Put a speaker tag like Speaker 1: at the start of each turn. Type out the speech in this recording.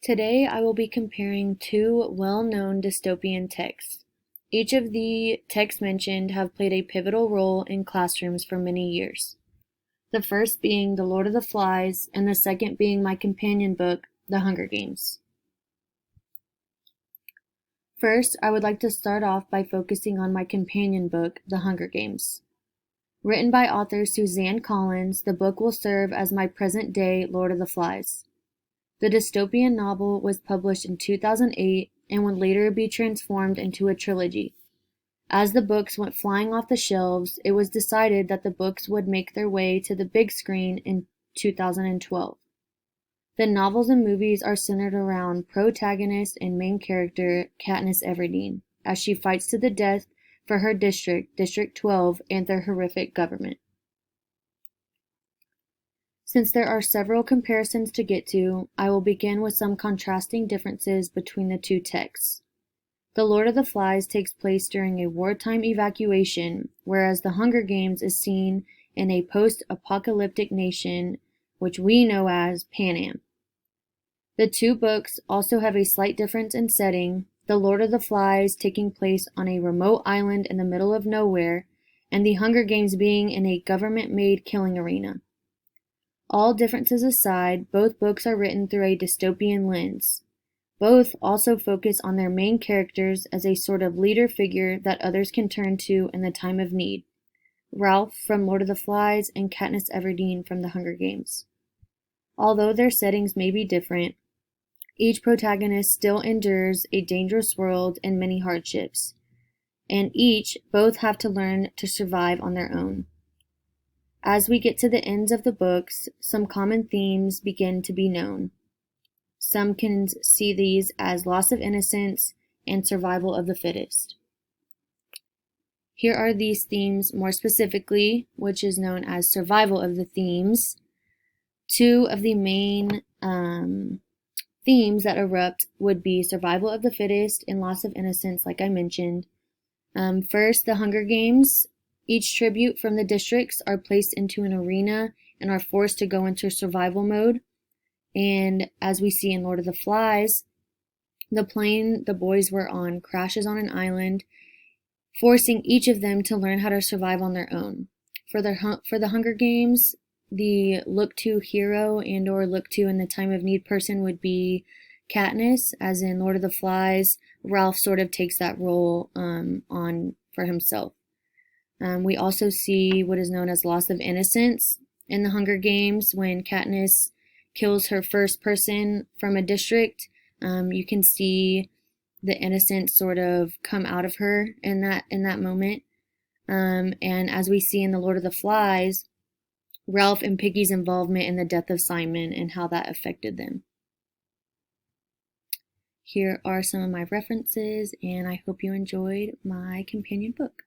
Speaker 1: Today I will be comparing two well-known dystopian texts. Each of the texts mentioned have played a pivotal role in classrooms for many years. The first being The Lord of the Flies, and the second being my companion book, The Hunger Games. First, I would like to start off by focusing on my companion book, The Hunger Games. Written by author Suzanne Collins, the book will serve as my present-day Lord of the Flies. The dystopian novel was published in 2008 and would later be transformed into a trilogy. As the books went flying off the shelves, it was decided that the books would make their way to the big screen in 2012. The novels and movies are centered around protagonist and main character Katniss Everdeen, as she fights to the death for her district, District 12, and their horrific government. Since there are several comparisons to get to, I will begin with some contrasting differences between the two texts. The Lord of the Flies takes place during a wartime evacuation, whereas The Hunger Games is seen in a post-apocalyptic nation, which we know as Panem. The two books also have a slight difference in setting, The Lord of the Flies taking place on a remote island in the middle of nowhere, and The Hunger Games being in a government-made killing arena. All differences aside, both books are written through a dystopian lens. Both also focus on their main characters as a sort of leader figure that others can turn to in the time of need. Ralph from Lord of the Flies and Katniss Everdeen from The Hunger Games. Although their settings may be different, each protagonist still endures a dangerous world and many hardships, and both have to learn to survive on their own. As we get to the ends of the books, some common themes begin to be known. Some can see these as loss of innocence and survival of the fittest. Here are these themes more specifically, which is known as survival of the themes. Two of the main themes that erupt would be survival of the fittest and loss of innocence, like I mentioned. First, The Hunger Games. Each tribute from the districts are placed into an arena and are forced to go into survival mode. And as we see in Lord of the Flies, the plane the boys were on crashes on an island, forcing each of them to learn how to survive on their own. For the Hunger Games, the look-to hero and or look-to in the time of need person would be Katniss, as in Lord of the Flies. Ralph sort of takes that role on for himself. We also see what is known as loss of innocence in the Hunger Games when Katniss kills her first person from a district. You can see the innocence sort of come out of her in that moment. And as we see in The Lord of the Flies, Ralph and Piggy's involvement in the death of Simon and how that affected them. Here are some of my references, and I hope you enjoyed my companion book.